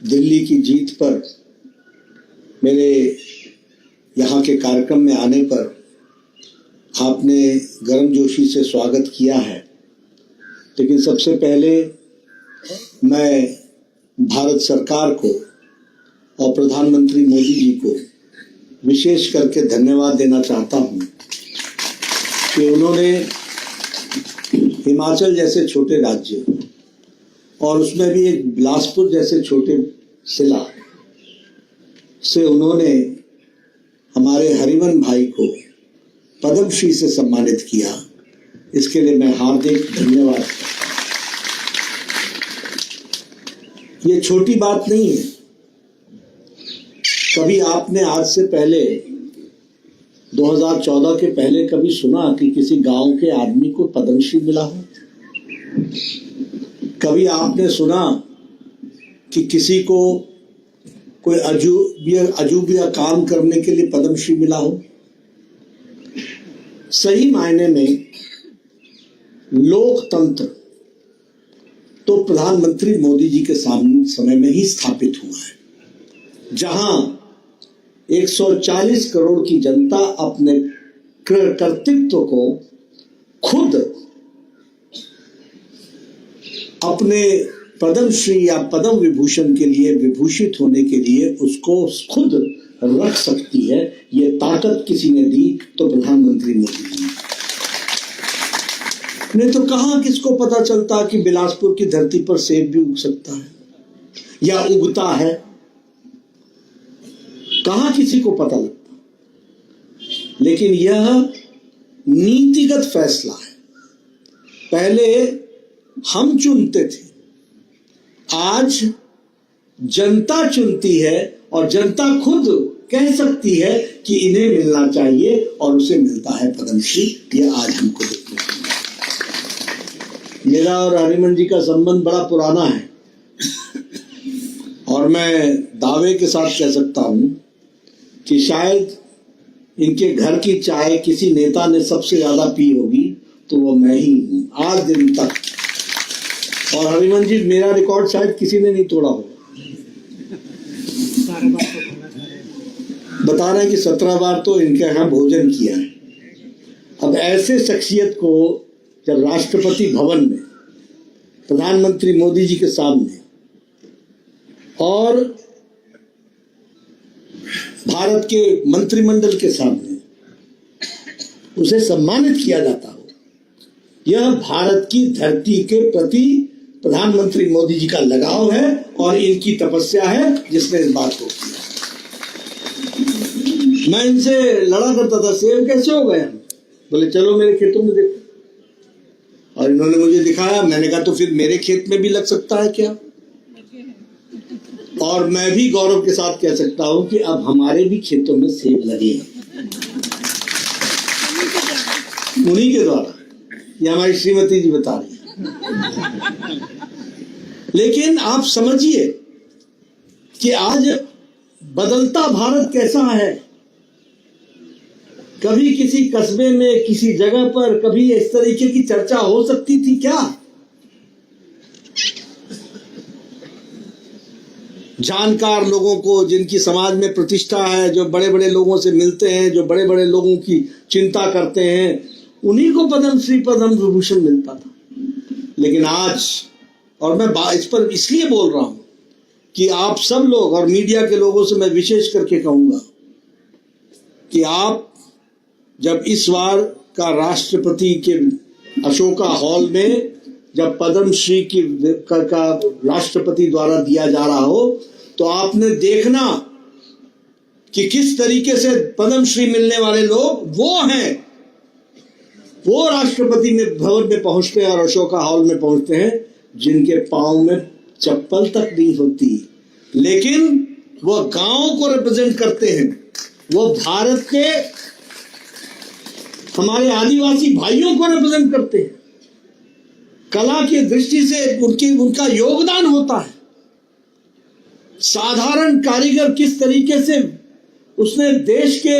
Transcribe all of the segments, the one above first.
दिल्ली की जीत पर मेरे यहाँ के कार्यक्रम में आने पर आपने गर्मजोशी से स्वागत किया है, लेकिन सबसे पहले मैं भारत सरकार को और प्रधानमंत्री मोदी जी को विशेष करके धन्यवाद देना चाहता हूँ कि उन्होंने हिमाचल जैसे छोटे राज्य और उसमें भी एक बिलासपुर जैसे छोटे जिला से उन्होंने हमारे हरिवन भाई को पद्मश्री से सम्मानित किया। इसके लिए मैं हार्दिक धन्यवाद। ये छोटी बात नहीं है। कभी आपने आज से पहले 2014 के पहले कभी सुना कि किसी गांव के आदमी को पद्मश्री मिला हो? कभी आपने सुना कि किसी को कोई अजूबिया काम करने के लिए पद्मश्री मिला हो? सही मायने में लोकतंत्र तो प्रधानमंत्री मोदी जी के समय में ही स्थापित हुआ है, जहां 140 करोड़ की जनता अपने कर्तृत्व को खुद अपने पद्मश्री या पद्म विभूषण के लिए विभूषित होने के लिए उसको खुद रख सकती है। ये ताकत किसी ने दी तो प्रधानमंत्री मोदी जी ने। नहीं तो कहां किसको पता चलता कि बिलासपुर की धरती पर सेब भी उग सकता है या उगता है? कहां किसी को पता लगता? लेकिन यह नीतिगत फैसला है। पहले हम चुनते थे, आज जनता चुनती है और जनता खुद कह सकती है कि इन्हें मिलना चाहिए और उसे मिलता है पद्मश्री। ये आज हमको देखने को मिला। मेरा और हरिमन जी का संबंध बड़ा पुराना है और मैं दावे के साथ कह सकता हूं कि शायद इनके घर की चाय किसी नेता ने सबसे ज्यादा पी होगी तो वो मैं ही हूं आज दिन तक। और हरिमन जी, मेरा रिकॉर्ड शायद किसी ने नहीं तोड़ा होगा। बता रहे हैं कि 17 बार तो इनके यहाँ भोजन किया है। अब ऐसे शख्सियत को जब राष्ट्रपति भवन में प्रधानमंत्री मोदी जी के सामने और भारत के मंत्रिमंडल के सामने उसे सम्मानित किया जाता हो, यह भारत की धरती के प्रति प्रधानमंत्री मोदी जी का लगाव है और इनकी तपस्या है जिसने इस बात को किया। मैं इनसे लड़ा करता था, सेब कैसे हो गए? बोले चलो मेरे खेतों में देखो। और इन्होंने मुझे दिखाया। मैंने कहा तो फिर मेरे खेत में भी लग सकता है क्या? और मैं भी गौरव के साथ कह सकता हूं कि अब हमारे भी खेतों में सेब लगे हैं, उन्हीं के द्वारा। ये हमारी श्रीमती जी बता रही है। लेकिन आप समझिए कि आज बदलता भारत कैसा है। कभी किसी कस्बे में, किसी जगह पर कभी इस तरीके की चर्चा हो सकती थी क्या? जानकार लोगों को, जिनकी समाज में प्रतिष्ठा है, जो बड़े बड़े लोगों से मिलते हैं, जो बड़े बड़े लोगों की चिंता करते हैं, उन्हीं को पद्मश्री, पद्म विभूषण मिलता था। लेकिन आज, और मैं इस पर इसलिए बोल रहा हूं कि आप सब लोग और मीडिया के लोगों से मैं विशेष करके कहूंगा कि आप जब इस बार का राष्ट्रपति के अशोका हॉल में जब पद्मश्री की का राष्ट्रपति द्वारा दिया जा रहा हो तो आपने देखना कि किस तरीके से पद्मश्री मिलने वाले लोग वो हैं, वो राष्ट्रपति में भवन में पहुंचते हैं और अशोका हॉल में पहुंचते हैं जिनके पांव में चप्पल तक नहीं होती, लेकिन वो गांव को रिप्रेजेंट करते हैं। वो भारत के हमारे आदिवासी भाइयों को रिप्रेजेंट करते हैं। कला की दृष्टि से उनका योगदान होता है। साधारण कारीगर किस तरीके से उसने देश के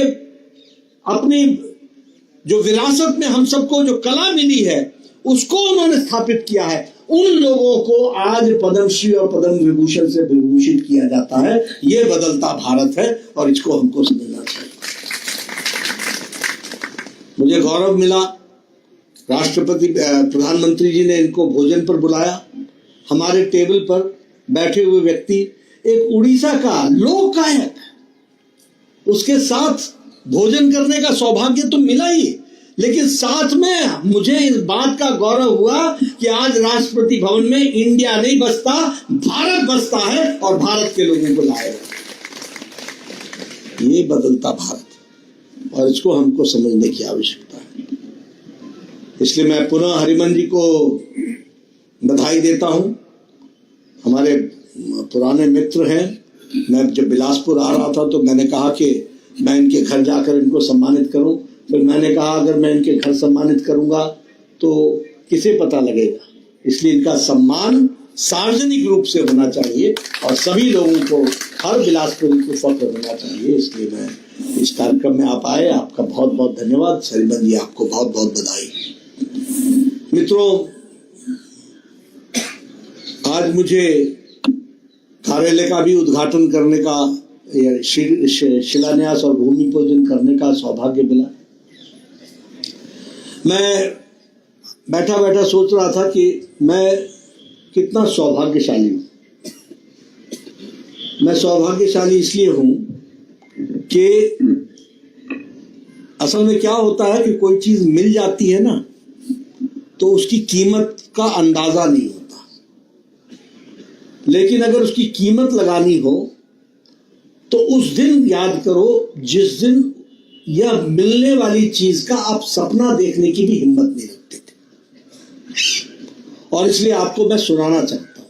अपनी जो विरासत में हम सबको जो कला मिली है उसको उन्होंने स्थापित किया है। उन लोगों को आज पद्मश्री और पद्म विभूषण से विभूषित किया जाता है। ये बदलता भारत है और इसको हमको समझना चाहिए। मुझे गौरव मिला, राष्ट्रपति प्रधानमंत्री जी ने इनको भोजन पर बुलाया। हमारे टेबल पर बैठे हुए व्यक्ति एक उड़ीसा का लोक गायक, उसके साथ भोजन करने का सौभाग्य तो मिला ही, लेकिन साथ में मुझे इस बात का गौरव हुआ कि आज राष्ट्रपति भवन में इंडिया नहीं बसता, भारत बसता है और भारत के लोगों को लाएगा। ये बदलता भारत और इसको हमको समझने की आवश्यकता है। इसलिए मैं पुनः हरिमन जी को बधाई देता हूं। हमारे पुराने मित्र हैं। मैं जब बिलासपुर आ रहा था तो मैंने कहा कि मैं इनके घर जाकर इनको सम्मानित करूं। फिर मैंने कहा अगर मैं इनके घर सम्मानित करूंगा तो किसे पता लगेगा, इसलिए इनका सम्मान सार्वजनिक रूप से होना चाहिए और सभी लोगों को, हर बिलासपुरी को फख्र होना चाहिए। इसलिए मैं इस कार्यक्रम में आप आए, आपका बहुत बहुत धन्यवाद। हरिमन जी आपको बहुत बहुत बधाई। मित्रों, आज मुझे कार्यालय का भी उद्घाटन करने का, शिलान्यास और भूमि पूजन करने का सौभाग्य मिला। मैं बैठा बैठा सोच रहा था कि मैं कितना सौभाग्यशाली हूं। मैं सौभाग्यशाली इसलिए हूं कि असल में क्या होता है कि कोई चीज मिल जाती है ना तो उसकी कीमत का अंदाजा नहीं होता, लेकिन अगर उसकी कीमत लगानी हो तो उस दिन याद करो जिस दिन यह मिलने वाली चीज का आप सपना देखने की भी हिम्मत नहीं रखते थे। और इसलिए आपको मैं सुनाना चाहता हूं।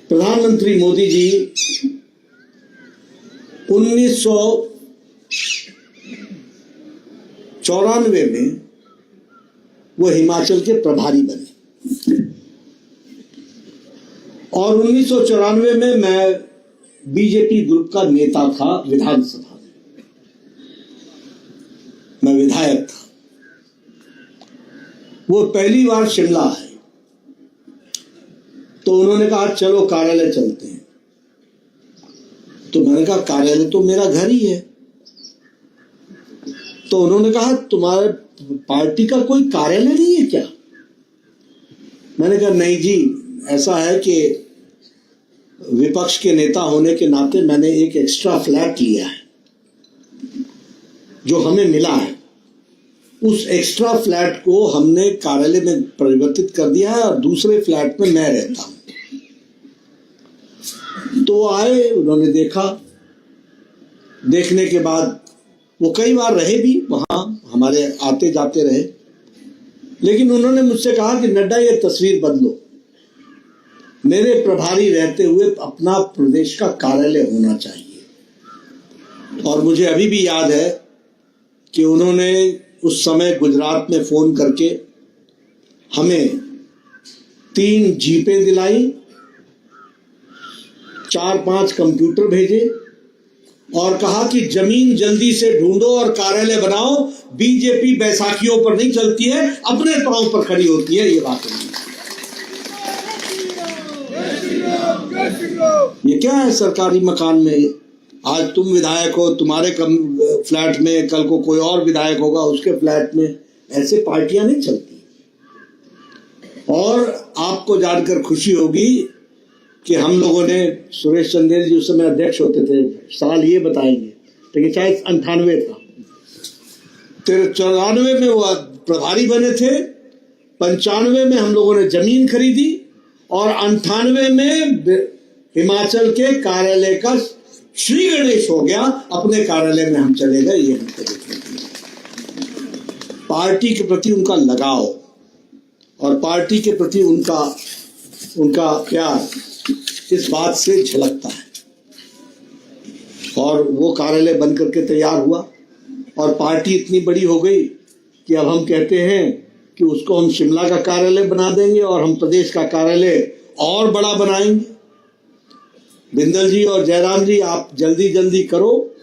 प्रधानमंत्री मोदी जी 1994 में वो हिमाचल के प्रभारी बने और 1994 में मैं बीजेपी ग्रुप का नेता था। विधानसभा में मैं विधायक था। वो पहली बार शिमला आए तो उन्होंने कहा चलो कार्यालय चलते हैं। तो मैंने कहा कार्यालय तो मेरा घर ही है। तो उन्होंने कहा तुम्हारे पार्टी का कोई कार्यालय नहीं है क्या? मैंने कहा नहीं जी, ऐसा है कि विपक्ष के नेता होने के नाते मैंने एक एक्स्ट्रा फ्लैट लिया है जो हमें मिला है। उस एक्स्ट्रा फ्लैट को हमने कार्यालय में परिवर्तित कर दिया है और दूसरे फ्लैट में मैं रहता हूं। तो आए, उन्होंने देखा। देखने के बाद वो कई बार रहे भी वहां, हमारे आते जाते रहे। लेकिन उन्होंने मुझसे कहा कि नड्डा ये तस्वीर बदलो, मेरे प्रभारी रहते हुए अपना प्रदेश का कार्यालय होना चाहिए। और मुझे अभी भी याद है कि उन्होंने उस समय गुजरात में फोन करके हमें 3 जीपें दिलाई, 4-5 कंप्यूटर भेजे और कहा कि जमीन जल्दी से ढूंढो और कार्यालय बनाओ। बीजेपी बैसाखियों पर नहीं चलती है, अपने पांव पर खड़ी होती है। ये बात नहीं। ये क्या है सरकारी मकान में? आज तुम विधायक हो, तुम्हारे फ्लैट में कल को कोई और विधायक होगा उसके फ्लैट में। ऐसे पार्टियां नहीं चलती। और आपको जानकर खुशी होगी कि हम लोगों ने, सुरेश चंदेल जी उस समय अध्यक्ष होते थे, साल ये बताएंगे, लेकिन शायद 98 था। 94 में वो प्रभारी बने थे, 95 में हम लोगों ने जमीन खरीदी और 98 में हिमाचल के कार्यालय का श्री गणेश हो गया। अपने कार्यालय में हम चले गए। ये हमको देखने के लिए पार्टी के प्रति उनका लगाव और पार्टी के प्रति उनका प्यार इस बात से झलकता है। और वो कार्यालय बन करके तैयार हुआ और पार्टी इतनी बड़ी हो गई कि अब हम कहते हैं कि उसको हम शिमला का कार्यालय बना देंगे और हम प्रदेश का कार्यालय और बड़ा बनाएंगे। बिंदल जी और जयराम जी, आप जल्दी जल्दी करो,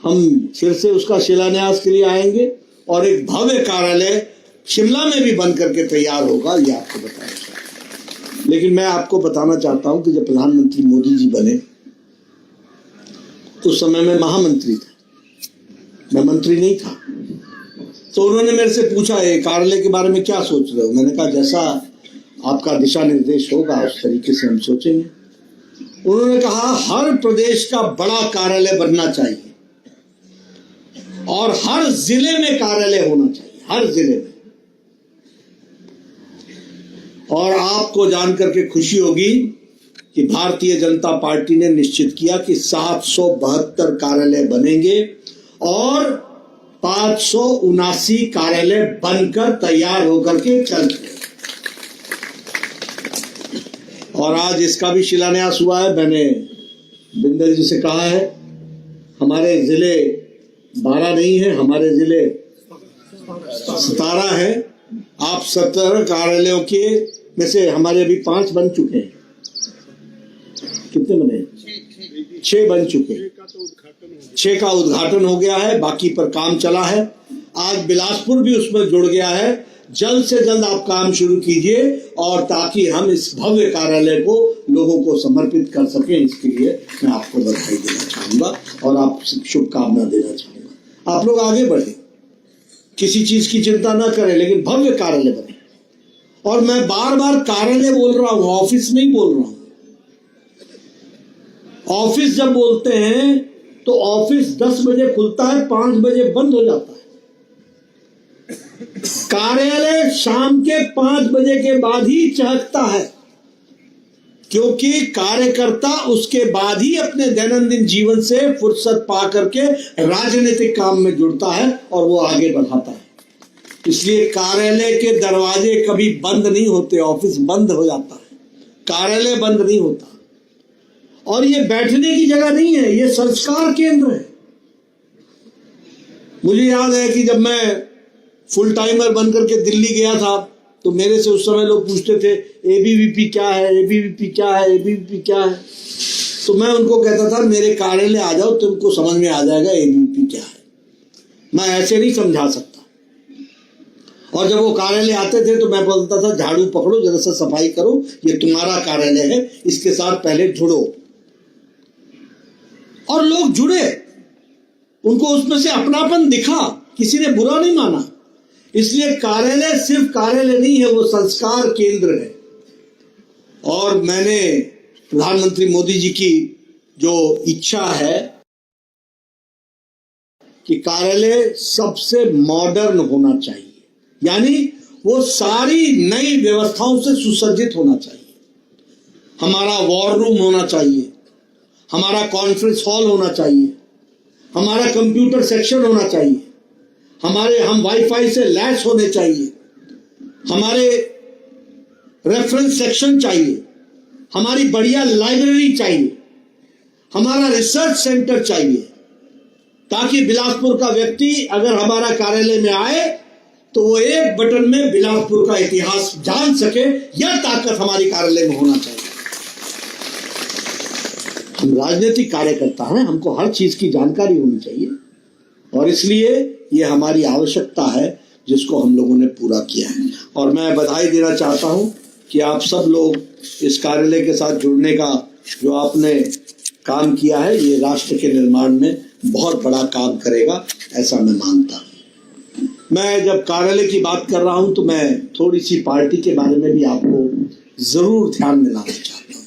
हम फिर से उसका शिलान्यास के लिए आएंगे और एक भव्य कार्यालय शिमला में भी बन करके तैयार होगा, ये आपको बताया जाए। लेकिन मैं आपको बताना चाहता हूं कि जब प्रधानमंत्री मोदी जी बने उस समय मैं महामंत्री था, मैं मंत्री नहीं था। तो उन्होंने मेरे से पूछा ये कार्यालय के बारे में क्या सोच रहे हो। मैंने कहा जैसा आपका दिशा निर्देश होगा उस तरीके से हम सोचेंगे। उन्होंने कहा हर प्रदेश का बड़ा कार्यालय बनना चाहिए और हर जिले में कार्यालय होना चाहिए, हर जिले में। और आपको जानकर के खुशी होगी कि भारतीय जनता पार्टी ने निश्चित किया कि 772 कार्यालय बनेंगे और 579 कार्यालय बनकर तैयार होकर के चल रहे। और आज इसका भी शिलान्यास हुआ है। मैंने बिंदल जी से कहा है हमारे जिले 12 नहीं है, हमारे जिले 17 है। आप 17 कार्यालयों के में से हमारे अभी 5 बन चुके हैं। कितने बने? 6 बन चुके, 6 का उद्घाटन हो गया है, बाकी पर काम चला है। आज बिलासपुर भी उसमें जुड़ गया है। जल्द से जल्द आप काम शुरू कीजिए और ताकि हम इस भव्य कार्यालय को लोगों को समर्पित कर सकें, इसके लिए मैं आपको बधाई देना चाहूंगा और आप शुभकामना देना चाहूंगा। आप लोग आगे बढ़े, किसी चीज की चिंता ना करें, लेकिन भव्य कार्यालय बने। और मैं बार बार कार्यालय बोल रहा हूं, ऑफिस नहीं बोल रहा हूं। ऑफिस जब बोलते हैं तो ऑफिस 10 बजे खुलता है, 5 बजे बंद हो जाता है। कार्यालय शाम के 5 बजे के बाद ही चहकता है, क्योंकि कार्यकर्ता उसके बाद ही अपने दैनंदिन जीवन से फुर्सत पा करके राजनीतिक काम में जुड़ता है और वो आगे बढ़ाता है। इसलिए कार्यालय के दरवाजे कभी बंद नहीं होते, ऑफिस बंद हो जाता है, कार्यालय बंद नहीं होता। और ये बैठने की जगह नहीं है, ये संस्कार केंद्र है। मुझे याद है कि जब मैं फुल टाइमर बन करके दिल्ली गया था तो मेरे से उस समय लोग पूछते थे एबीवीपी क्या है, एबीवीपी क्या है, एबीवीपी क्या है। तो मैं उनको कहता था मेरे कार्यालय आ जाओ, तुमको समझ में आ जाएगा एबीवीपी क्या है। मैं ऐसे नहीं समझा सकता। और जब वो कार्यालय आते थे तो मैं बोलता था झाड़ू पकड़ो, जरा सा सफाई करो, ये तुम्हारा कार्यालय है, इसके साथ पहले जुड़ो। और लोग जुड़े, उनको उसमें से अपनापन दिखा, किसी ने बुरा नहीं माना। इसलिए कार्यालय सिर्फ कार्यालय नहीं है, वो संस्कार केंद्र है। और मैंने प्रधानमंत्री मोदी जी की जो इच्छा है कि कार्यालय सबसे मॉडर्न होना चाहिए, यानी वो सारी नई व्यवस्थाओं से सुसज्जित होना चाहिए। हमारा वॉर रूम होना चाहिए, हमारा कॉन्फ्रेंस हॉल होना चाहिए, हमारा कंप्यूटर सेक्शन होना चाहिए, हम वाईफाई से लैस होने चाहिए, हमारे रेफरेंस सेक्शन चाहिए, हमारी बढ़िया लाइब्रेरी चाहिए, हमारा रिसर्च सेंटर चाहिए, ताकि बिलासपुर का व्यक्ति अगर हमारा कार्यालय में आए तो वो एक बटन में बिलासपुर का इतिहास जान सके। यह ताकत हमारी कार्यालय में होना चाहिए। हम राजनीतिक कार्यकर्ता हैं, हमको हर चीज की जानकारी होनी चाहिए और इसलिए ये हमारी आवश्यकता है जिसको हम लोगों ने पूरा किया है। और मैं बधाई देना चाहता हूं कि आप सब लोग इस कार्यालय के साथ जुड़ने का जो आपने काम किया है, ये राष्ट्र के निर्माण में बहुत बड़ा काम करेगा, ऐसा मैं मानता हूं। मैं जब कार्यालय की बात कर रहा हूं तो मैं थोड़ी सी पार्टी के बारे में भी आपको जरूर ध्यान में लाना चाहता हूं।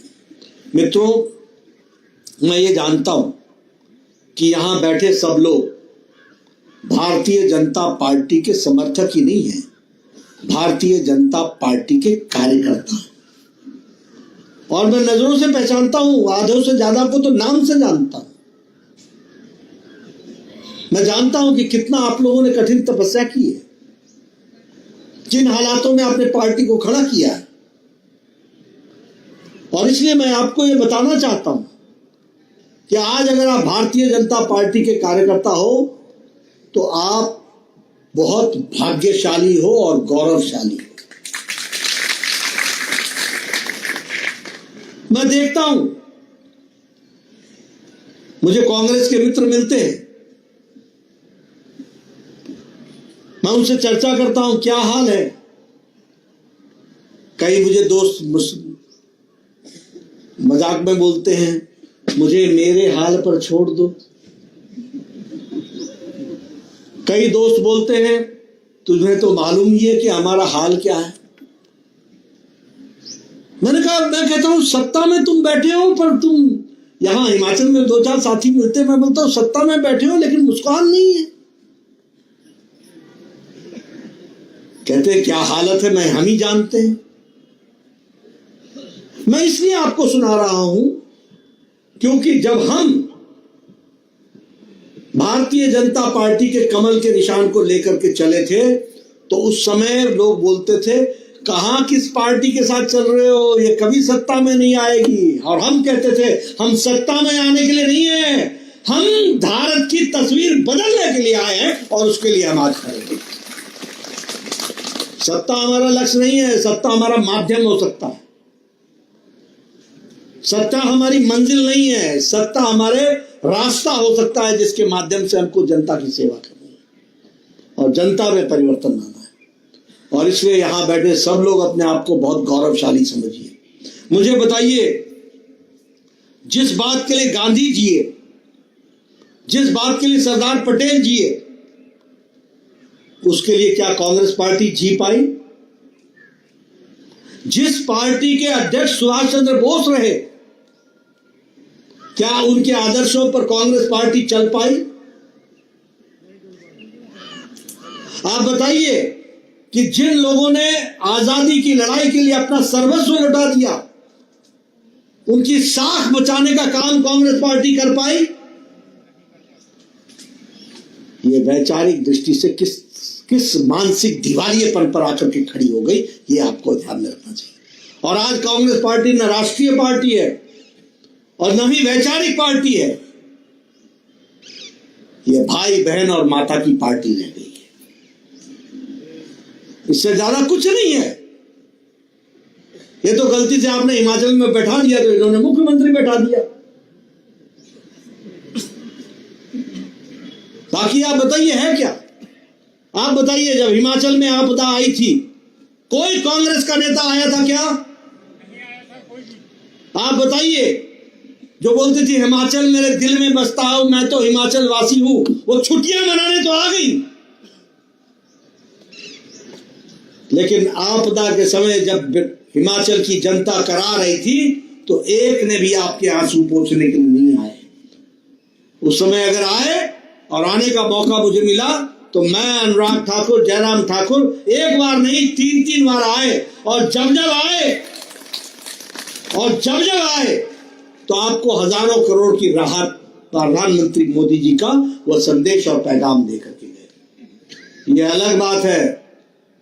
मित्रों, मैं ये जानता हूं कि यहां बैठे सब लोग भारतीय जनता पार्टी के समर्थक ही नहीं है, भारतीय जनता पार्टी के कार्यकर्ता हैं। और मैं नजरों से पहचानता हूं, आधों से ज्यादा को तो नाम से जानता हूं। मैं जानता हूं कि कितना आप लोगों ने कठिन तपस्या की है, जिन हालातों में आपने पार्टी को खड़ा किया है। और इसलिए मैं आपको यह बताना चाहता हूं कि आज अगर आप भारतीय जनता पार्टी के कार्यकर्ता हो तो आप बहुत भाग्यशाली हो और गौरवशाली हो। मैं देखता हूं, मुझे कांग्रेस के मित्र मिलते हैं, मैं उनसे चर्चा करता हूं क्या हाल है। कई मुझे दोस्त मजाक में बोलते हैं, मुझे मेरे हाल पर छोड़ दो। कई दोस्त बोलते हैं, तुम्हें तो मालूम ही है कि हमारा हाल क्या है। मैं कहता हूं सत्ता में तुम बैठे हो, पर तुम यहां हिमाचल में 2-4 साथी मिलते हैं, मैं बोलता हूं सत्ता में बैठे हो लेकिन मुस्कान नहीं है। कहते हैं क्या हालत है, हम ही जानते हैं। मैं इसलिए आपको सुना रहा हूं क्योंकि जब हम भारतीय जनता पार्टी के कमल के निशान को लेकर के चले थे तो उस समय लोग बोलते थे कहां किस पार्टी के साथ चल रहे हो, ये कभी सत्ता में नहीं आएगी। और हम कहते थे हम सत्ता में आने के लिए नहीं है, हम भारत की तस्वीर बदलने के लिए आए हैं और उसके लिए हम आज करेंगे। सत्ता हमारा लक्ष्य नहीं है, सत्ता हमारा माध्यम हो सकता है। सत्ता हमारी मंजिल नहीं है, सत्ता हमारे रास्ता हो सकता है जिसके माध्यम से हमको जनता की सेवा करनी है और जनता में परिवर्तन लाना है। और इसलिए यहां बैठे सब लोग अपने आप को बहुत गौरवशाली समझिए। मुझे बताइए, जिस बात के लिए गांधी जिए, जिस बात के लिए सरदार पटेल जिए, उसके लिए क्या कांग्रेस पार्टी जी पाई? जिस पार्टी के अध्यक्ष सुभाष चंद्र बोस रहे, क्या उनके आदर्शों पर कांग्रेस पार्टी चल पाई? आप बताइए कि जिन लोगों ने आजादी की लड़ाई के लिए अपना सर्वस्व लुटा दिया, उनकी साख बचाने का काम कांग्रेस पार्टी कर पाई? ये वैचारिक दृष्टि से किस मानसिक दिवालियेपन पर आकर के खड़ी हो गई, ये आपको ध्यान में रखना चाहिए। और आज कांग्रेस पार्टी न राष्ट्रीय पार्टी है और न ही वैचारिक पार्टी है, ये भाई बहन और माता की पार्टी रह गई है। इससे ज्यादा कुछ नहीं है। ये तो गलती से आपने हिमाचल में बैठा दिया तो इन्होंने मुख्यमंत्री बैठा दिया। बाकी आप बताइए है क्या? आप बताइए, जब हिमाचल में आपदा आई थी कोई कांग्रेस का नेता आया था क्या? आप बताइए, जो बोलती थी हिमाचल मेरे दिल में बसता हूं, मैं तो हिमाचल वासी हूं, वो छुट्टियां मनाने तो आ गई। लेकिन आपदा के समय जब हिमाचल की जनता करा रही थी तो एक ने भी आपके आंसू पोंछने के लिए नहीं आए। उस समय अगर आए और आने का मौका मुझे मिला तो मैं, अनुराग ठाकुर, जयराम ठाकुर एक बार नहीं 3-3 बार आए। और जब आए तो आपको हजारों करोड़ की राहत प्रधानमंत्री मोदी जी का वह संदेश और पैगाम देकर के गए। यह अलग बात है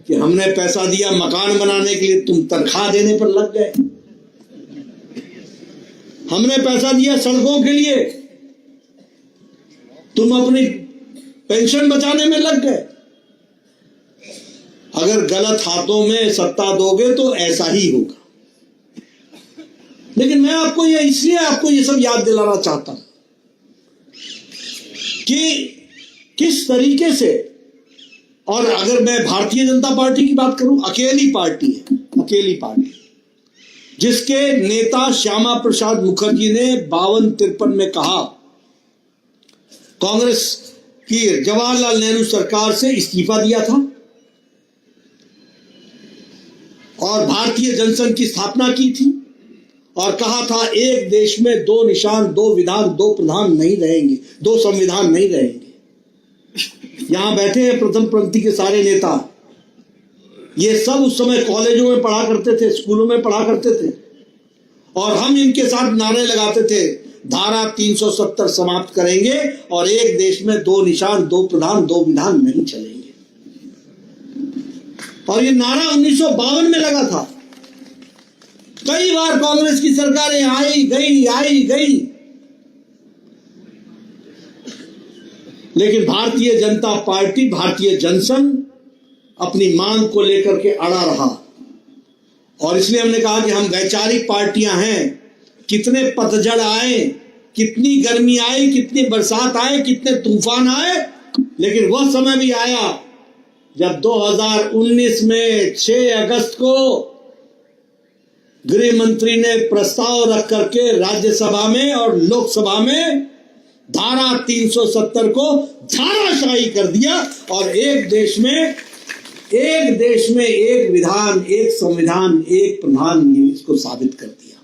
कि हमने पैसा दिया मकान बनाने के लिए, तुम तनख्वाह देने पर लग गए। हमने पैसा दिया सड़कों के लिए, तुम अपनी पेंशन बचाने में लग गए। अगर गलत हाथों में सत्ता दोगे तो ऐसा ही होगा। लेकिन मैं आपको इसलिए आपको ये सब याद दिलाना चाहता हूं कि किस तरीके से, और अगर मैं भारतीय जनता पार्टी की बात करूं, अकेली पार्टी है, अकेली पार्टी जिसके नेता श्यामा प्रसाद मुखर्जी ने 52-53 में कहा कांग्रेस की जवाहरलाल नेहरू सरकार से इस्तीफा दिया था और भारतीय जनसंघ की स्थापना की थी और कहा था एक देश में 2 निशान, 2 विधान, 2 प्रधान नहीं रहेंगे, 2 संविधान नहीं रहेंगे। यहां बैठे हैं प्रथम पंक्ति के सारे नेता, ये सब उस समय कॉलेजों में पढ़ा करते थे, स्कूलों में पढ़ा करते थे और हम इनके साथ नारे लगाते थे, धारा 370 समाप्त करेंगे और एक देश में 2 निशान, 2 प्रधान, 2 विधान नहीं चलेंगे। और ये नारा 1952 में लगा था। कई बार कांग्रेस की सरकारें आई गई, लेकिन भारतीय जनता पार्टी, भारतीय जनसंघ अपनी मांग को लेकर के अड़ा रहा। और इसलिए हमने कहा कि हम वैचारिक पार्टियां हैं। कितने पतझड़ आए, कितनी गर्मी आई, कितनी बरसात आए, कितने तूफान आए, लेकिन वह समय भी आया जब 2019 में 6 अगस्त को गृह मंत्री ने प्रस्ताव रख करके राज्यसभा में और लोकसभा में धारा 370 को धाराशाही कर दिया और एक देश में एक विधान, एक संविधान, एक प्रधान, इसको साबित कर दिया।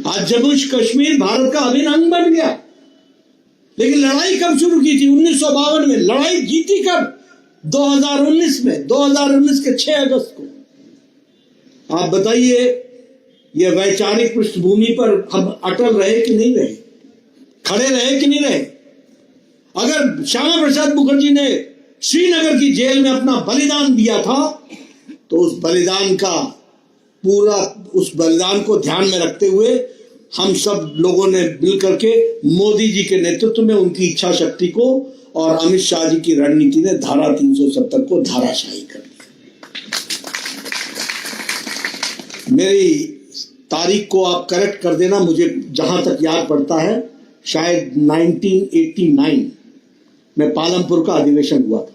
आज जम्मू कश्मीर भारत का अभिन्न अंग बन गया। लेकिन लड़ाई कब शुरू की थी? 1952 में। लड़ाई जीती कब? 2019 में, 2019 के 6 अगस्त को। आप बताइए, ये वैचारिक पृष्ठभूमि पर हम अटल रहे कि नहीं रहे, खड़े रहे कि नहीं रहे? अगर श्यामा प्रसाद मुखर्जी ने श्रीनगर की जेल में अपना बलिदान दिया था, तो उस बलिदान को ध्यान में रखते हुए हम सब लोगों ने मिलकर के मोदी जी के नेतृत्व में उनकी इच्छा शक्ति को और अमित शाह जी की रणनीति ने धारा 370 को धाराशाही कर दिया। मेरी तारीख को आप करेक्ट कर देना, मुझे जहां तक याद पड़ता है शायद 1989 में पालमपुर का अधिवेशन हुआ था।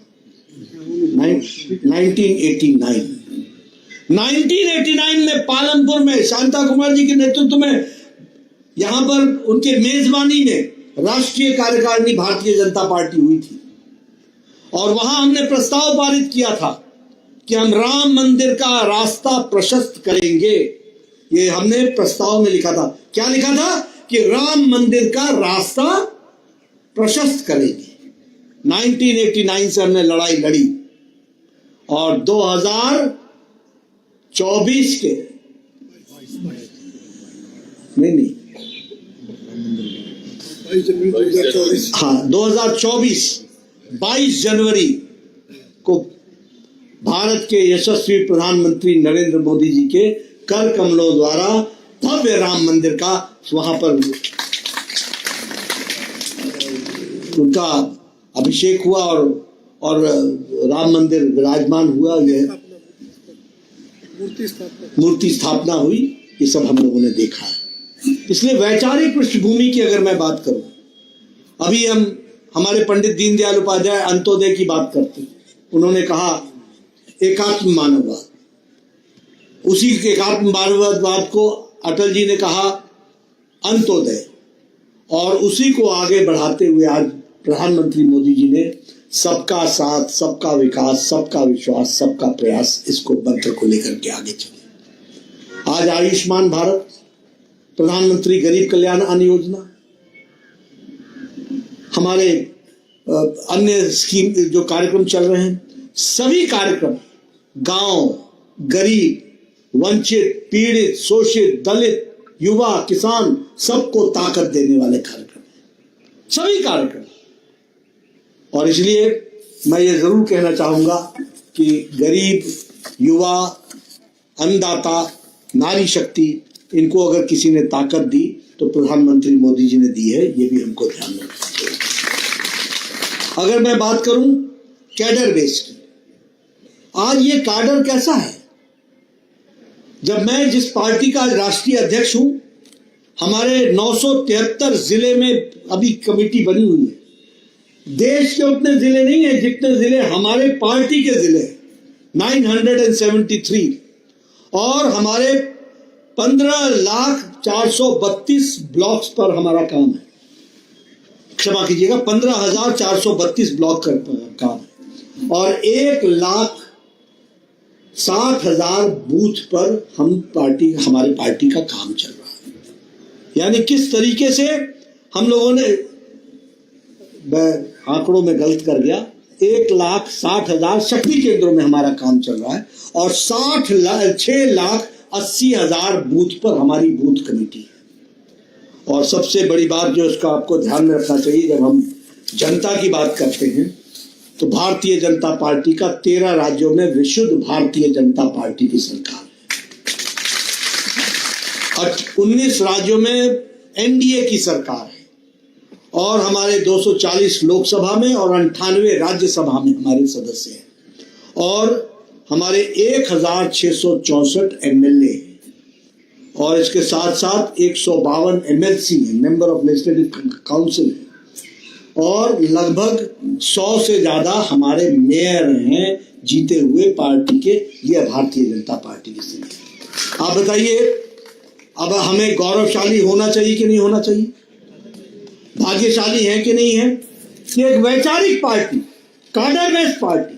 1989 में पालमपुर में शांता कुमार जी के नेतृत्व में, यहां पर उनके मेजबानी में राष्ट्रीय कार्यकारिणी भारतीय जनता पार्टी हुई थी और वहां हमने प्रस्ताव पारित किया था कि हम राम मंदिर का रास्ता प्रशस्त करेंगे। ये हमने प्रस्ताव में लिखा था। क्या लिखा था? कि राम मंदिर का रास्ता प्रशस्त करेंगे। 1989 से हमने लड़ाई लड़ी और 2024 के नहीं 22 जनवरी को भारत के यशस्वी प्रधानमंत्री नरेंद्र मोदी जी के कर कमलों द्वारा भव्य राम मंदिर का वहां पर उनका अभिषेक हुआ और राम मंदिर विराजमान हुआ, यह मूर्ति स्थापना हुई। ये सब हम लोगों ने देखा है। इसलिए वैचारिक पृष्ठभूमि की अगर मैं बात करूं, अभी हमारे पंडित दीनदयाल उपाध्याय अंत्योदय की बात करते हैं। उन्होंने कहा एकात्म मानववाद, उसी एकात्म मानववाद को अटल जी ने कहा अंत्योदय, और उसी को आगे बढ़ाते हुए आज प्रधानमंत्री मोदी जी ने सबका साथ, सबका विकास, सबका विश्वास, सबका प्रयास, इसको मंत्र को लेकर के आगे चले। आज आयुष्मान भारत, प्रधानमंत्री गरीब कल्याण अन्न योजना, हमारे अन्य स्कीम जो कार्यक्रम चल रहे हैं, सभी कार्यक्रम गांव, गरीब, वंचित, पीड़ित, शोषित, दलित, युवा, किसान, सबको ताकत देने वाले कार्यक्रम, सभी कार्यक्रम। और इसलिए मैं ये जरूर कहना चाहूंगा कि गरीब, युवा, अन्नदाता, नारी शक्ति, इनको अगर किसी ने ताकत दी तो प्रधानमंत्री मोदी जी ने दी है। ये भी हमको ध्यान में रखना चाहिए। अगर मैं बात करूं कैडर बेस की, आज ये कैडर कैसा है? जब मैं जिस पार्टी का राष्ट्रीय अध्यक्ष हूं, हमारे 973 जिले में अभी कमेटी बनी हुई है। देश के उतने जिले नहीं है जितने जिले हमारे पार्टी के जिले, 973, और हमारे 15,432 ब्लॉक्स पर हमारा काम है। क्षमा कीजिएगा, 15,432 ब्लॉक का काम है और 1,60,000 बूथ पर हमारे पार्टी का काम चल रहा है। यानी किस तरीके से हम लोगों ने, आंकड़ों में गलत कर गया, 1,60,000 शक्ति केंद्रों में हमारा काम चल रहा है और 6,80,000 बूथ पर हमारी बूथ कमेटी है। और सबसे बड़ी बात जो इसका आपको ध्यान में रखना चाहिए, जब हम जनता की बात करते हैं तो भारतीय जनता पार्टी का 13 राज्यों में विशुद्ध भारतीय जनता पार्टी की सरकार है, 19 राज्यों में एनडीए की सरकार है और हमारे 240 लोकसभा में और 98 राज्यसभा में हमारे सदस्य हैं और हमारे 1,664 एमएलए हैं और इसके साथ साथ 152 एमएलसी है, मेंबर ऑफ लेजिस्लेटिव काउंसिल है और लगभग 100 से ज्यादा हमारे मेयर हैं जीते हुए पार्टी के। ये भारतीय जनता पार्टी की स्थिति है। आप बताइए, अब हमें गौरवशाली होना चाहिए कि नहीं होना चाहिए? भाग्यशाली है कि नहीं है कि एक वैचारिक पार्टी, काडर बेस्ड पार्टी,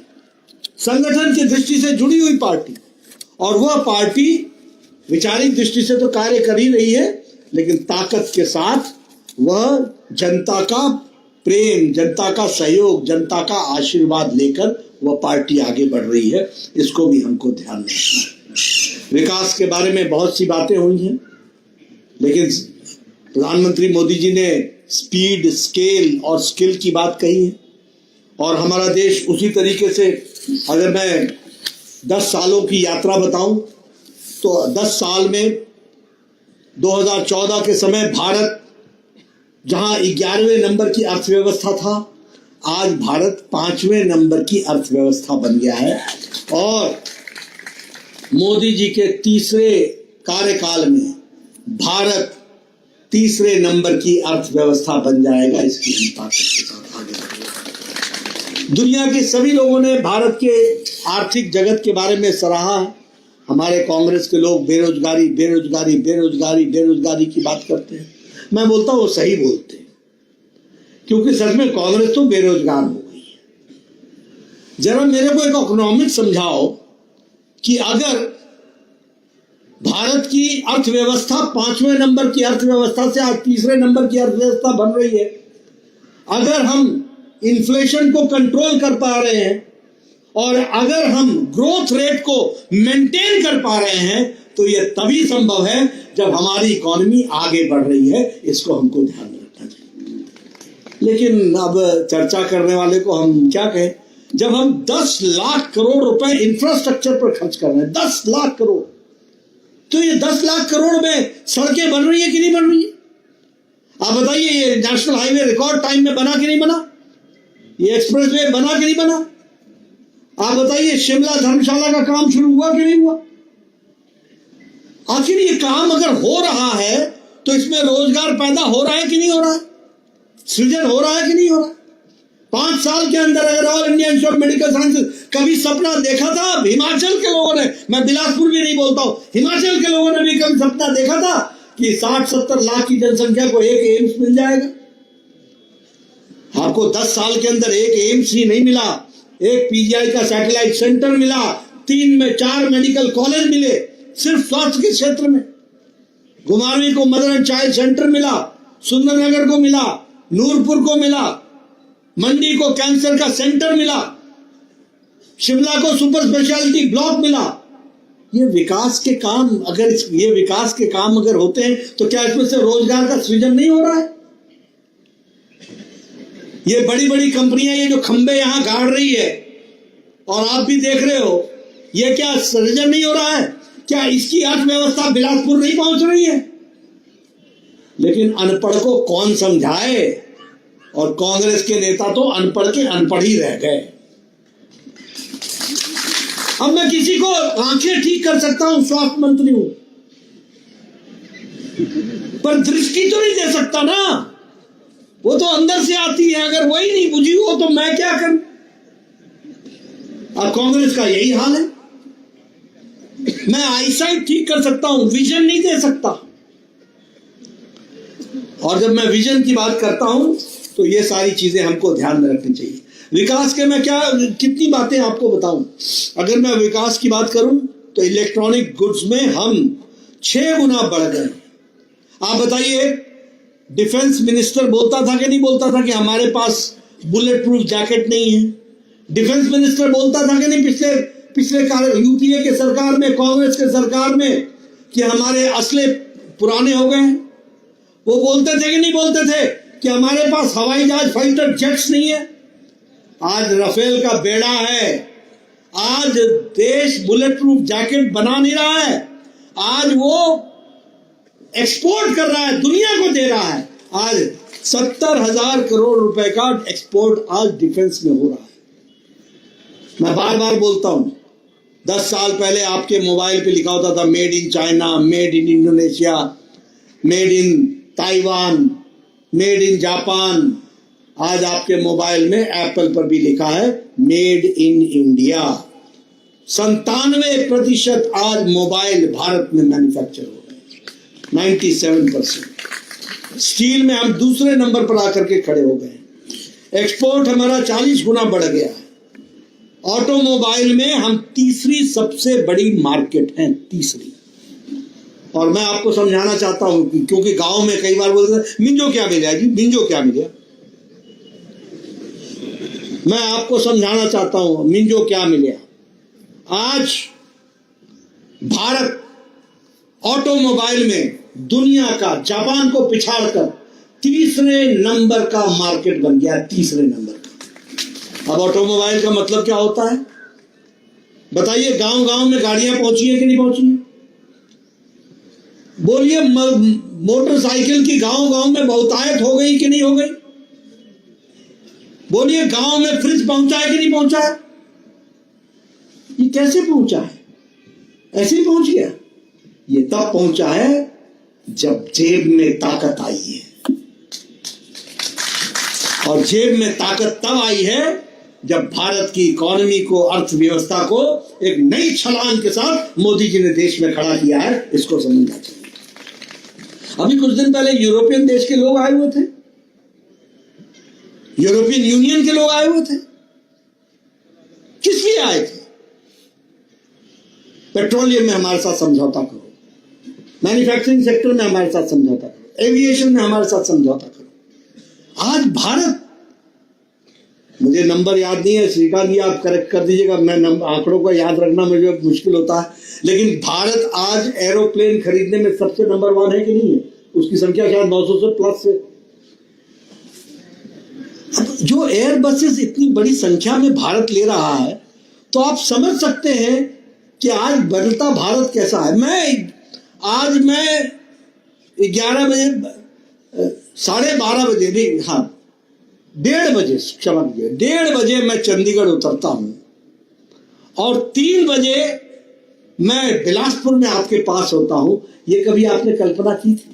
संगठन की दृष्टि से जुड़ी हुई पार्टी, और वह पार्टी वैचारिक दृष्टि से तो कार्य कर ही रही है, लेकिन ताकत के साथ वह जनता का प्रेम, जनता का सहयोग, जनता का आशीर्वाद लेकर वह पार्टी आगे बढ़ रही है। इसको भी हमको ध्यान रखना है। विकास के बारे में बहुत सी बातें हुई हैं, लेकिन प्रधानमंत्री मोदी जी ने स्पीड, स्केल और स्किल की बात कही है, और हमारा देश उसी तरीके से, अगर मैं 10 सालों की यात्रा बताऊं तो 10 साल में 2014 के समय भारत जहां 11वें नंबर की अर्थव्यवस्था था, आज भारत 5वें नंबर की अर्थव्यवस्था बन गया है। और मोदी जी के तीसरे कार्यकाल में भारत तीसरे नंबर की अर्थव्यवस्था बन जाएगा। इसकी हम ताकत के साथ आगे बढ़ेंगे। दुनिया के सभी लोगों ने भारत के आर्थिक जगत के बारे में सराहा है। हमारे कांग्रेस के लोग बेरोजगारी बेरोजगारी बेरोजगारी बेरोजगारी की बात करते हैं। मैं बोलता हूँ वो सही बोलते हैं, क्योंकि सच में कांग्रेस तो बेरोजगार हो गई है। जरा मेरे को एक इकोनॉमिक्स समझाओ कि अगर भारत की अर्थव्यवस्था 5वें नंबर की अर्थव्यवस्था से आज तीसरे नंबर की अर्थव्यवस्था बन रही है, अगर हम इन्फ्लेशन को कंट्रोल कर पा रहे हैं और अगर हम ग्रोथ रेट को मेंटेन कर पा रहे हैं, तो यह तभी संभव है जब हमारी इकोनॉमी आगे बढ़ रही है। इसको हमको ध्यान में रखना चाहिए। लेकिन अब चर्चा करने वाले को हम क्या कहें, जब हम 10 लाख करोड़ रुपए इंफ्रास्ट्रक्चर पर खर्च कर रहे हैं, 10 लाख करोड़, तो ये 10 लाख करोड़ में सड़कें बन रही है कि नहीं बन रही है? आप बताइए, ये नेशनल हाईवे रिकॉर्ड टाइम में बना कि नहीं बना? ये एक्सप्रेसवे बना कि नहीं बना? आप बताइए, शिमला धर्मशाला का काम शुरू हुआ कि नहीं हुआ? आखिर ये काम अगर हो रहा है तो इसमें रोजगार पैदा हो रहा है कि नहीं हो रहा है? सृजन हो रहा है कि नहीं हो रहा है? 5 साल के अंदर अगर all India institute of medical sciences कभी सपना देखा था? हिमाचल के लोगों ने, मैं बिलासपुर भी नहीं बोलता हूं, हिमाचल के लोगों ने भी कभी सपना देखा था कि 60-70 लाख की जनसंख्या को एक एम्स मिल जाएगा? आपको 10 साल के अंदर एक एम्स ही नहीं मिला, एक पीजीआई का सैटेलाइट सेंटर मिला, 3 में 4 मेडिकल कॉलेज मिले सिर्फ स्वास्थ्य के क्षेत्र में। घुमारवीं को मदर एंड चाइल्ड सेंटर मिला, सुंदरनगर को मिला, नूरपुर को मिला, मंडी को कैंसर का सेंटर मिला, शिमला को सुपर स्पेशलिटी ब्लॉक मिला। ये विकास के काम अगर होते हैं तो क्या इसमें से रोजगार का सृजन नहीं हो रहा है? ये बड़ी बड़ी कंपनियां, ये जो खंबे यहां गाड़ रही है और आप भी देख रहे हो, ये क्या सृजन नहीं हो रहा है? क्या इसकी अर्थव्यवस्था बिलासपुर नहीं पहुंच रही है? लेकिन अनपढ़ को कौन समझाए, और कांग्रेस के नेता तो अनपढ़ के अनपढ़ ही रह गए। अब मैं किसी को आंखें ठीक कर सकता हूं, स्वास्थ्य मंत्री हूं, पर दृष्टि तो नहीं दे सकता ना, वो तो अंदर से आती है। अगर वही नहीं बुझी हो तो मैं क्या करूं? अब कांग्रेस का यही हाल है। मैं आईसाइट ठीक कर सकता हूं, विजन नहीं दे सकता। और जब मैं विजन की बात करता हूं तो ये सारी चीजें हमको ध्यान में रखनी चाहिए। विकास के मैं कितनी बातें आपको बताऊं। अगर मैं विकास की बात करूं तो इलेक्ट्रॉनिक गुड्स में हम 6 गुना बढ़ गए। आप बताइए, डिफेंस मिनिस्टर बोलता था कि नहीं बोलता था कि हमारे पास बुलेट प्रूफ जैकेट नहीं है? डिफेंस मिनिस्टर बोलता था कि नहीं पिछले यूपीए के सरकार में, कांग्रेस के सरकार में, कि हमारे असले पुराने हो गए हैं? वो बोलते थे कि नहीं बोलते थे कि हमारे पास हवाई जहाज फाइटर जेट्स नहीं है? आज राफेल का बेड़ा है। आज देश बुलेट प्रूफ जैकेट बना नहीं रहा है, आज वो एक्सपोर्ट कर रहा है, दुनिया को दे रहा है। आज 70,000 करोड़ रुपए का एक्सपोर्ट आज डिफेंस में हो रहा है। मैं बार बार बोलता हूं, 10 साल पहले आपके मोबाइल पे लिखा होता था made in China, made in Indonesia, made in Taiwan, made in Japan, आज आपके मोबाइल में एप्पल पर भी लिखा है मेड इन इंडिया। 97% आज मोबाइल भारत में मैन्युफैक्चर हो गए, 97%। स्टील में हम दूसरे नंबर पर आकर के खड़े हो गए। एक्सपोर्ट हमारा 40 गुना बढ़ गया है। ऑटोमोबाइल में हम तीसरी सबसे बड़ी मार्केट है, तीसरी। और मैं आपको समझाना चाहता हूं कि क्योंकि गांव में कई बार बोलते हैं मिंजो क्या मिला जी, मिंजो क्या मिला। मैं आपको समझाना चाहता हूं मिंजो क्या मिला। आज भारत ऑटोमोबाइल में दुनिया का, जापान को पिछाड़कर तीसरे नंबर का मार्केट बन गया, तीसरे नंबर का। अब ऑटोमोबाइल का मतलब क्या होता है बताइए। गांव गांव में गाड़ियां पहुंची है कि नहीं पहुंची है? बोलिए मोटरसाइकिल की गांव गांव में बहुतायत हो गई कि नहीं हो गई? बोलिए गांव में फ्रिज पहुंचा है कि नहीं पहुंचा है? ये कैसे पहुंचा है? ऐसे ही पहुंच गया? ये तब पहुंचा है जब जेब में ताकत आई है। और जेब में ताकत तब आई है जब भारत की इकोनॉमी को, अर्थव्यवस्था को एक नई छलांग के साथ मोदी जी ने देश में खड़ा किया है। इसको समझना चाहिए। अभी कुछ दिन पहले यूरोपियन देश के लोग आए हुए थे, यूरोपियन यूनियन के लोग आए हुए थे। किस लिए आए थे? पेट्रोलियम में हमारे साथ समझौता करो, मैन्युफैक्चरिंग सेक्टर में हमारे साथ समझौता करो, एविएशन में हमारे साथ समझौता करो। आज भारत, मुझे नंबर याद नहीं है, श्रीकांत जी आप करेक्ट कर दीजिएगा, मैं आंकड़ों को याद रखना मुझे मुश्किल होता है, लेकिन भारत आज एरोप्लेन खरीदने में सबसे नंबर 1 है कि नहीं है? उसकी संख्या शायद 900 से प्लस है। जो एयर बसेस इतनी बड़ी संख्या में भारत ले रहा है, तो आप समझ सकते हैं कि आज बदलता भारत कैसा है। आज मैं 11 बजे, 12:30 बजे नहीं, हाँ 1:30 बजे, क्षमा कीजिए, 1:30 बजे मैं चंडीगढ़ उतरता हूं और 3 बजे मैं बिलासपुर में आपके पास होता हूं। ये कभी आपने कल्पना की थी?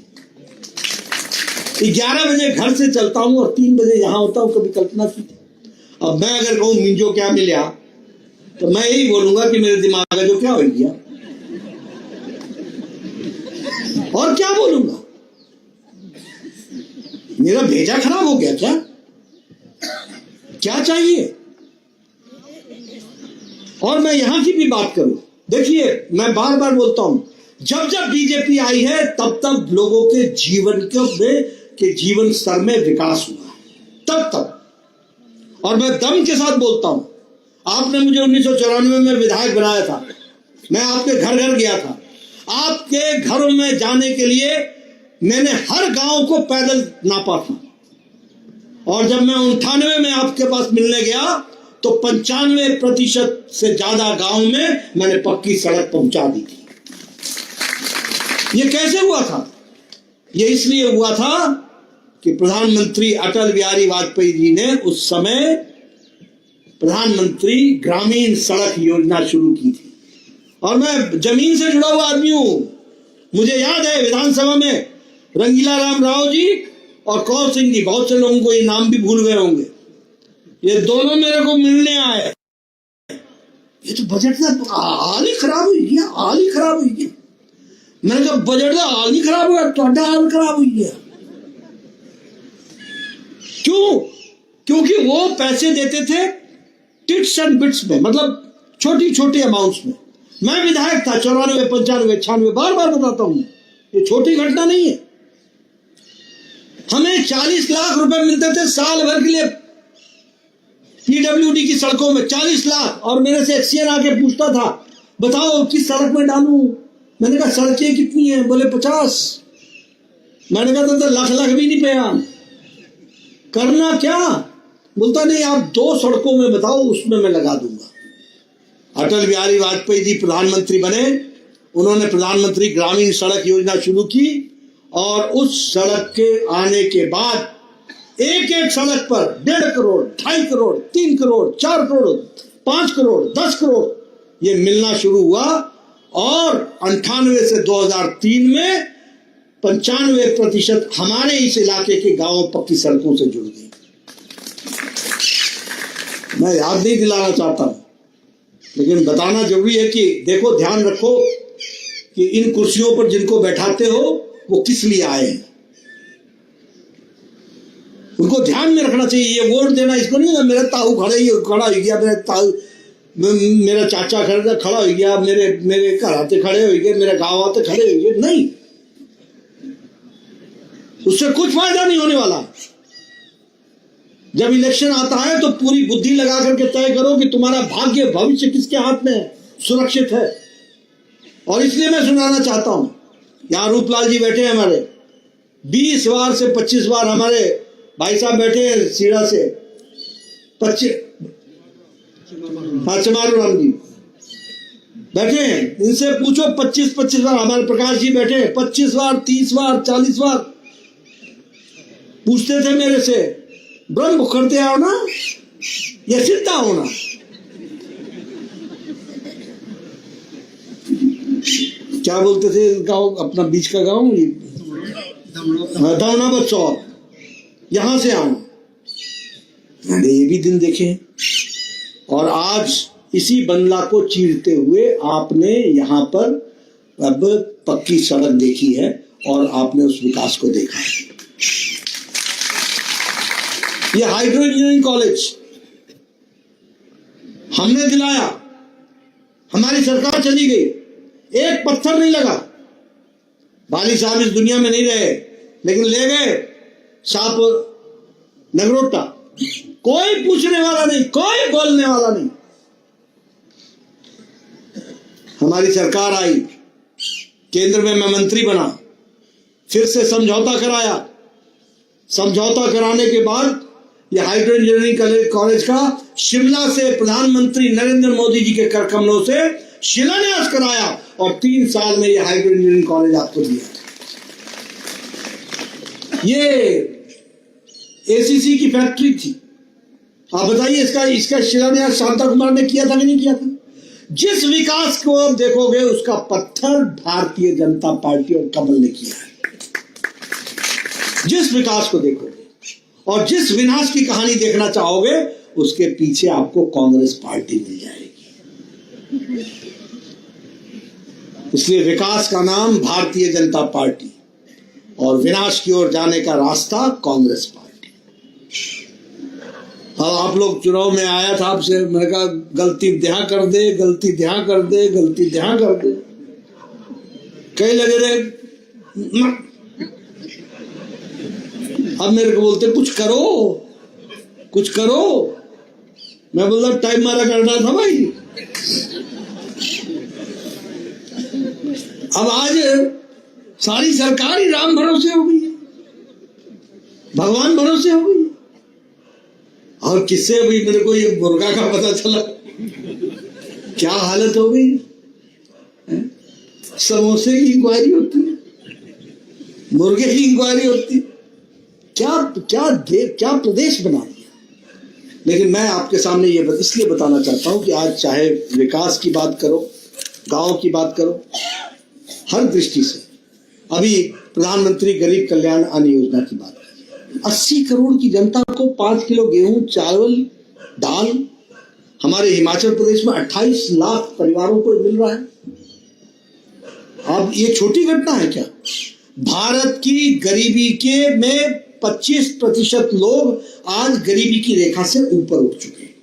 11 बजे घर से चलता हूं और 3 बजे यहां होता हूं, कभी कल्पना की थी? अब मैं अगर कहूं मिंजो क्या मिला, तो मैं यही बोलूंगा कि मेरे दिमाग में जो क्या हो गया, और क्या बोलूंगा? मेरा भेजा खराब हो गया क्या? क्या चाहिए? और मैं यहां की भी बात करूं, देखिए मैं बार बार बोलता हूं, जब जब बीजेपी आई है तब तब लोगों के जीवन स्तर में विकास हुआ है, तब। और मैं दम के साथ बोलता हूं, आपने मुझे 1994 में विधायक बनाया था, मैं आपके घर घर गया था। आपके घरों में जाने के लिए मैंने हर गांव को पैदल नापा था, और जब मैं 98 में आपके पास मिलने गया तो 95% से ज्यादा गांव में मैंने पक्की सड़क पहुंचा दी थी। ये कैसे हुआ था? ये इसलिए हुआ था कि प्रधानमंत्री अटल बिहारी वाजपेयी जी ने उस समय प्रधानमंत्री ग्रामीण सड़क योजना शुरू की थी। और मैं जमीन से जुड़ा हुआ आदमी हूं। मुझे याद है विधानसभा में रंगीला राम राव जी और कौर सिंह जी, बहुत से लोगों को ये नाम भी भूल गए होंगे, ये दोनों मेरे को मिलने आए। ये तो बजट का हाल ही खराब हुई गया, हाल ही खराब हुई गया। मैंने कहा बजट का हाल ही खराब हुआ, ਤੁਹਾਡਾ हाल खराब हुई गया। क्यों? क्योंकि वो पैसे देते थे टिट्स एंड बिट्स में, मतलब छोटी छोटी अमाउंट्स में। मैं विधायक था 94, 95, 96, बार बार बताता हूं, ये छोटी घटना नहीं है। हमें 40 लाख रुपए मिलते थे साल भर के लिए पीडब्ल्यूडी की सड़कों में, 40 लाख। और मेरे से एक्सीएन आके पूछता था बताओ किस सड़क में डालूं। मैंने कहा सड़कें कितनी हैं? बोले 50। मैंने कहा तो लाख लाख भी नहीं पाया, करना क्या? बोलता नहीं आप 2 सड़कों में बताओ, उसमें मैं लगा दूंगा। अटल बिहारी वाजपेयी जी प्रधानमंत्री बने, उन्होंने प्रधानमंत्री ग्रामीण सड़क योजना शुरू की, और उस सड़क के आने के बाद एक एक सड़क पर 1.5 करोड़, 2.5 करोड़, 3 करोड़, 4 करोड़, 5 करोड़, 10 करोड़ ये मिलना शुरू हुआ। और 98 से 2003 में 95% हमारे इस इलाके के गांवों पक्की सड़कों से जुड़ गए। मैं याद नहीं दिलाना चाहता हूं, लेकिन बताना जरूरी है कि देखो, ध्यान रखो कि इन कुर्सियों पर जिनको बैठाते हो वो किस लिए आए हैं, उनको ध्यान में रखना चाहिए। ये वोट देना इसको नहीं, मेरा ताऊ खड़ा हो गया, मेरा चाचा खड़ा हो गया, मेरे घर आते खड़े हो गए, मेरे गांव आते खड़े हो गए, नहीं, उससे कुछ फायदा नहीं होने वाला। जब इलेक्शन आता है तो पूरी बुद्धि लगा करके तय करो कि तुम्हारा भाग्य भविष्य किसके हाथ में है, सुरक्षित है। और इसलिए मैं सुनाना चाहता हूं, यहां रूपलाल जी बैठे हैं हमारे, 20 बार से 25 बार हमारे भाई साहब बैठे हैं सीड़ा से, 25 चमारू राम जी बैठे हैं, इनसे पूछो 25 बार। हमारे प्रकाश जी बैठे हैं 25 बार, 30 बार, 40 बार पूछते थे मेरे से, ब्रह्म करते आओ ना या सिद्धा होना। क्या बोलते थे गांव, अपना बीच का गांव दमना बच्चौर, यहां से आऊं। मैंने ये भी दिन देखे, और आज इसी बंगला को चीरते हुए आपने यहां पर अब पक्की सड़क देखी है और आपने उस विकास को देखा है। ये हाइड्रो इंजीनियरिंग कॉलेज हमने दिलाया, हमारी सरकार चली गई, एक पत्थर नहीं लगा। बाली साहब इस दुनिया में नहीं रहे, लेकिन ले गए साप नगरोटा, कोई पूछने वाला नहीं, कोई बोलने वाला नहीं। हमारी सरकार आई, केंद्र में मैं मंत्री बना, फिर से समझौता कराया। समझौता कराने के बाद यह हाइड्रो इंजीनियरिंग कॉलेज का शिमला से प्रधानमंत्री नरेंद्र मोदी जी के कर कमलों से शिलान्यास कराया, और 3 साल में यह हाइड्रो इंजीनियरिंग कॉलेज आपको दिया। ये एसीसी की फैक्ट्री थी। आप बताइए, इसका शिलान्यास शांता कुमार ने किया था कि नहीं किया था? जिस विकास को आप देखोगे उसका पत्थर भारतीय जनता पार्टी और कमल ने किया है। जिस विकास को देखोगे और जिस विनाश की कहानी देखना चाहोगे, उसके पीछे आपको कांग्रेस पार्टी मिल जाएगी। इसलिए विकास का नाम भारतीय जनता पार्टी और विनाश की ओर जाने का रास्ता कांग्रेस पार्टी। अब आप लोग चुनाव में आया था, आपसे मैंने कहा गलती ध्यान कर दे, गलती ध्यान कर दे, गलती ध्यान कर दे, कई लगे रहे। अब मेरे को बोलते कुछ करो, कुछ करो। मैं बोला टाइम मारा करना था भाई। अब आज सारी सरकार ही राम भरोसे हो गई, भगवान भरोसे हो गई। और किससे अभी मेरे को ये मुर्गा का पता चला, क्या हालत हो गई। समोसे की इंक्वायरी होती है, मुर्गे की इंक्वायरी होती है, क्या प्रदेश बना दिया। लेकिन मैं आपके सामने ये इसलिए बताना चाहता हूं कि आज चाहे विकास की बात करो, गांव की बात करो, हर दृष्टि से अभी प्रधानमंत्री गरीब कल्याण अन्न योजना की बात, 80 करोड़ की जनता को 5 किलो गेहूं, चावल, दाल, हमारे हिमाचल प्रदेश में 28 लाख परिवारों को मिल रहा है। अब ये छोटी घटना है क्या? भारत की गरीबी के में 25% लोग आज गरीबी की रेखा से ऊपर उठ चुके हैं,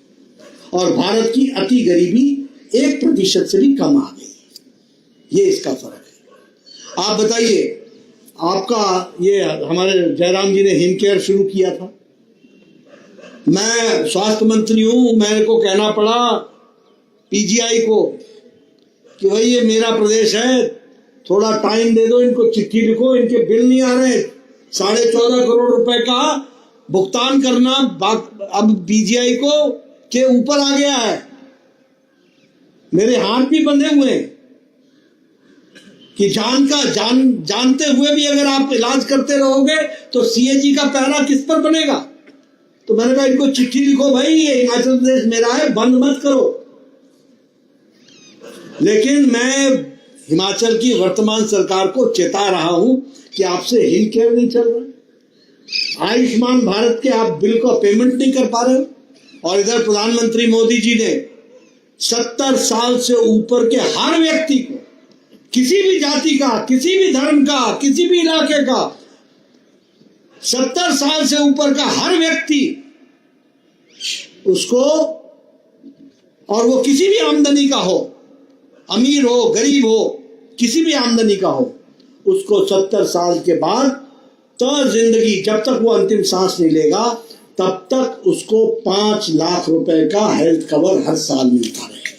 और भारत की अति गरीबी 1% से भी कम आ गई। ये इसका फर्क है। आप बताइए, आपका ये हमारे जयराम जी ने हिम केयर शुरू किया था। मैं स्वास्थ्य मंत्री हूं, मेरे को कहना पड़ा पीजीआई को कि भाई ये मेरा प्रदेश है, थोड़ा टाइम दे दो, इनको चिट्ठी लिखो, इनके बिल नहीं आ रहे, 14.5 करोड़ रुपए का भुगतान करना अब पीजीआई को के ऊपर आ गया है। मेरे हाथ भी बंधे हुए हैं कि जानते हुए भी अगर आप इलाज करते रहोगे तो सीएजी का पहरा किस पर बनेगा। तो मैंने कहा इनको चिट्ठी लिखो, भाई ये हिमाचल प्रदेश मेरा है, बंद मत करो। लेकिन मैं हिमाचल की वर्तमान सरकार को चेता रहा हूं कि आपसे हिल केयर नहीं चल रहा, आयुष्मान भारत के आप बिल का पेमेंट नहीं कर पा रहे हो, और इधर प्रधानमंत्री मोदी जी ने 70 साल से ऊपर के हर व्यक्ति को, किसी भी जाति का, किसी भी धर्म का, किसी भी इलाके का, 70 साल से ऊपर का हर व्यक्ति उसको, और वो किसी भी आमदनी का हो, अमीर हो गरीब हो, किसी भी आमदनी का हो, उसको 70 साल के बाद तो जिंदगी, जब तक वो अंतिम सांस नहीं लेगा तब तक उसको 5 लाख रुपए का हेल्थ कवर हर साल मिलता रहेगा।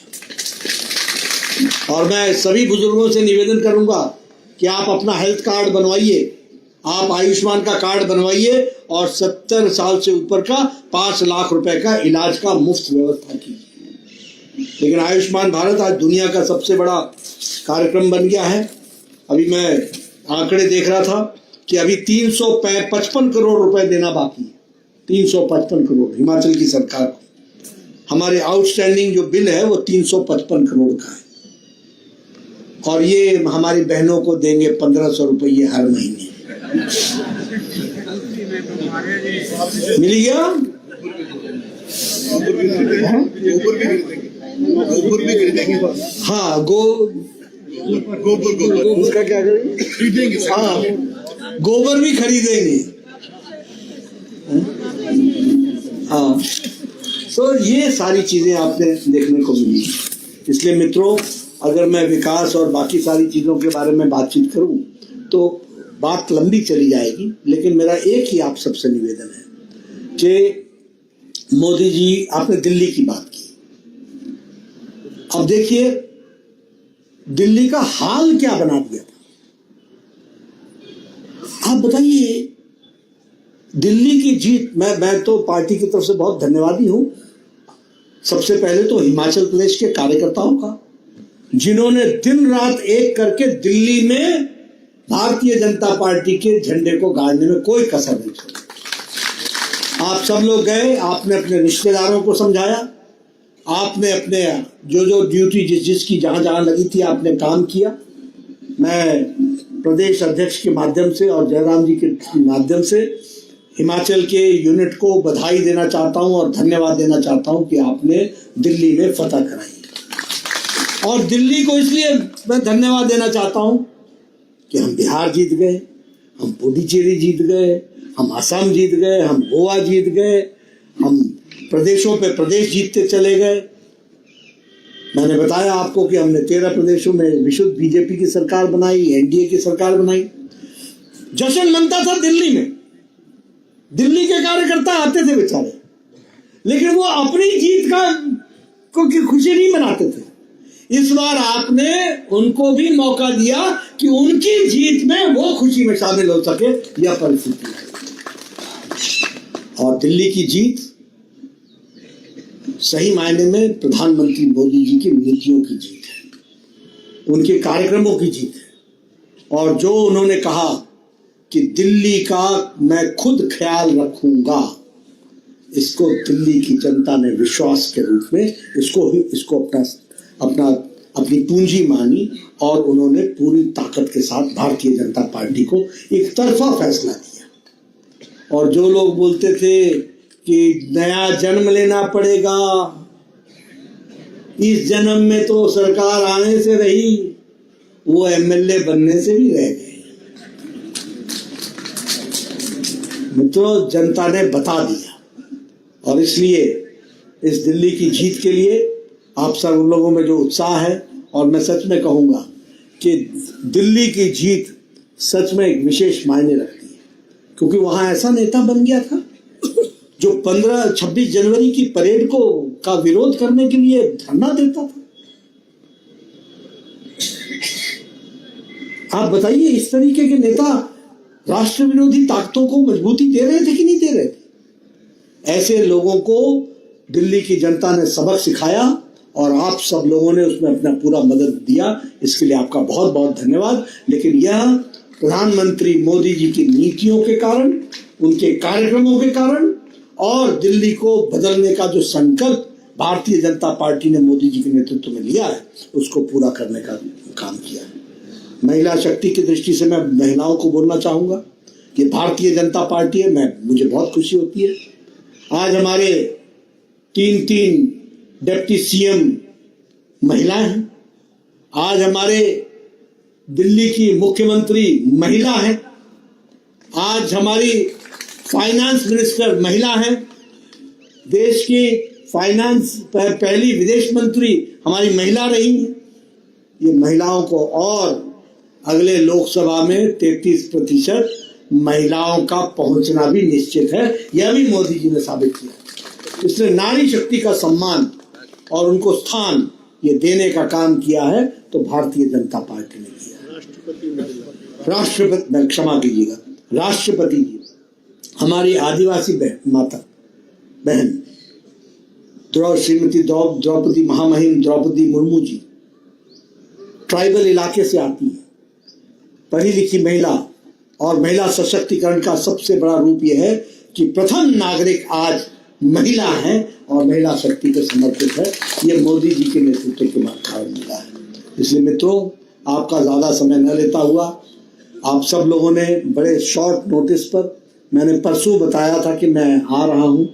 और मैं सभी बुजुर्गों से निवेदन करूंगा कि आप अपना हेल्थ कार्ड बनवाइए, आप आयुष्मान का कार्ड बनवाइए और 70 साल से ऊपर का 5 लाख रुपए का इलाज का मुफ्त व्यवस्था कीजिए। लेकिन आयुष्मान भारत आज दुनिया का सबसे बड़ा कार्यक्रम बन गया है। अभी मैं आंकड़े देख रहा था कि अभी 355 करोड़ रुपए देना बाकी है, 355 करोड़ हिमाचल की सरकार को। हमारे आउटस्टैंडिंग जो बिल है वो 355 करोड़ का है, और ये हमारी बहनों को देंगे 1500 रुपये हर महीने। मिल गया? हाँ, गोबर उसका क्या करेंगे? हाँ, गोबर भी खरीदेंगे। हाँ, तो ये सारी चीजें आपने देखने को मिली। इसलिए मित्रों, अगर मैं विकास और बाकी सारी चीजों के बारे में बातचीत करूं तो बात लंबी चली जाएगी, लेकिन मेरा एक ही आप सबसे निवेदन है कि मोदी जी, आपने दिल्ली की बात की। अब देखिए दिल्ली का हाल क्या बना दिया था। आप बताइए, दिल्ली की जीत, मैं तो पार्टी की तरफ से बहुत धन्यवादी हूं। सबसे पहले तो हिमाचल प्रदेश के कार्यकर्ताओं का, जिन्होंने दिन रात एक करके दिल्ली में भारतीय जनता पार्टी के झंडे को गाड़ने में कोई कसर नहीं छोड़ी। आप सब लोग गए, आपने अपने रिश्तेदारों को समझाया, आपने अपने जो ड्यूटी जिसकी जहां जहां लगी थी आपने काम किया। मैं प्रदेश अध्यक्ष के माध्यम से और जयराम जी के माध्यम से हिमाचल के यूनिट को बधाई देना चाहता हूं और धन्यवाद देना चाहता हूं कि आपने दिल्ली में फतह कराई। और दिल्ली को इसलिए मैं धन्यवाद देना चाहता हूं कि हम बिहार जीत गए, हम पुडुचेरी जीत गए, हम असम जीत गए, हम गोवा जीत गए, हम प्रदेशों पे प्रदेश जीतते चले गए। मैंने बताया आपको कि हमने 13 प्रदेशों में विशुद्ध बीजेपी की सरकार बनाई, एनडीए की सरकार बनाई। जश्न मनता था दिल्ली में, दिल्ली के कार्यकर्ता आते थे बेचारे, लेकिन वो अपनी जीत को की खुशी नहीं मनाते थे। इस बार आपने उनको भी मौका दिया कि उनकी जीत में वो खुशी में शामिल हो सके, यह परिस्थिति है। और दिल्ली की जीत सही मायने में प्रधानमंत्री मोदी जी की नीतियों की जीत है, उनके कार्यक्रमों की जीत है। और जो उन्होंने कहा कि दिल्ली का मैं खुद ख्याल रखूंगा, इसको दिल्ली की जनता ने विश्वास के रूप में इसको अपनी पूंजी मानी और उन्होंने पूरी ताकत के साथ भारतीय जनता पार्टी को एक तरफा फैसला दिया। और जो लोग बोलते थे कि नया जन्म लेना पड़ेगा, इस जन्म में तो सरकार आने से रही, वो एमएलए बनने से भी रह गए। मित्रों, जनता ने बता दिया। और इसलिए इस दिल्ली की जीत के लिए आप सब लोगों में जो उत्साह है, और मैं सच में कहूंगा कि दिल्ली की जीत सच में एक विशेष मायने रखती है, क्योंकि वहां ऐसा नेता बन गया था जो 15-26 जनवरी की परेड का विरोध करने के लिए धरना देता था। आप बताइए, इस तरीके के नेता राष्ट्र विरोधी ताकतों को मजबूती दे रहे थे कि नहीं दे रहे थे? ऐसे लोगों को दिल्ली की जनता ने सबक सिखाया और आप सब लोगों ने उसमें अपना पूरा मदद दिया। इसके लिए आपका बहुत बहुत धन्यवाद। लेकिन यह प्रधानमंत्री मोदी जी की नीतियों के कारण, उनके कार्यक्रमों के कारण और दिल्ली को बदलने का जो संकल्प भारतीय जनता पार्टी ने मोदी जी के नेतृत्व में लिया है, उसको पूरा करने का काम किया है। महिला शक्ति की दृष्टि से मैं महिलाओं को बोलना चाहूंगा कि भारतीय जनता पार्टी है, मुझे बहुत खुशी होती है। आज हमारे 3 डिप्टी सीएम महिलाएं हैं। आज हमारे दिल्ली की मुख्यमंत्री महिला है। आज हमारी फाइनेंस मिनिस्टर महिला है। देश की फाइनेंस पहली विदेश मंत्री हमारी महिला रही है। ये महिलाओं को और अगले लोकसभा में 33% महिलाओं का पहुंचना भी निश्चित है। यह भी मोदी जी ने साबित किया। इसलिए नारी शक्ति का सम्मान और उनको स्थान ये देने का काम किया है तो भारतीय जनता पार्टी ने किया। राष्ट्रपति, क्षमा कीजिएगा, राष्ट्रपति जी हमारी आदिवासी माता बहन श्रीमती द्रौपदी महामहिम द्रौपदी मुर्मू जी ट्राइबल इलाके से आती है, पढ़ी लिखी महिला, और महिला सशक्तिकरण का सबसे बड़ा रूप यह है कि प्रथम नागरिक आज महिला है और महिला शक्ति को समर्पित है। ये मोदी जी के नेतृत्व के बाद कारण मिला है। इसलिए मित्रों, आपका ज़्यादा समय न लेता हुआ, आप सब लोगों ने बड़े शॉर्ट नोटिस पर, मैंने परसों बताया था कि मैं आ रहा हूँ,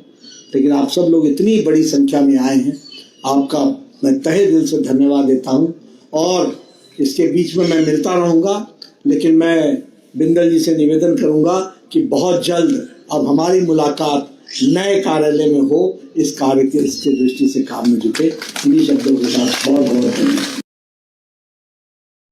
लेकिन आप सब लोग इतनी बड़ी संख्या में आए हैं, आपका मैं तहे दिल से धन्यवाद देता हूँ। और इसके बीच में मैं मिलता रहूँगा, लेकिन मैं बिंदल जी से निवेदन करूँगा कि बहुत जल्द अब हमारी मुलाकात नए कार्यालय में हो, इस कार्य के इसके दृष्टि से काम में जुटे। इन्हीं शब्दों के साथ बहुत बहुत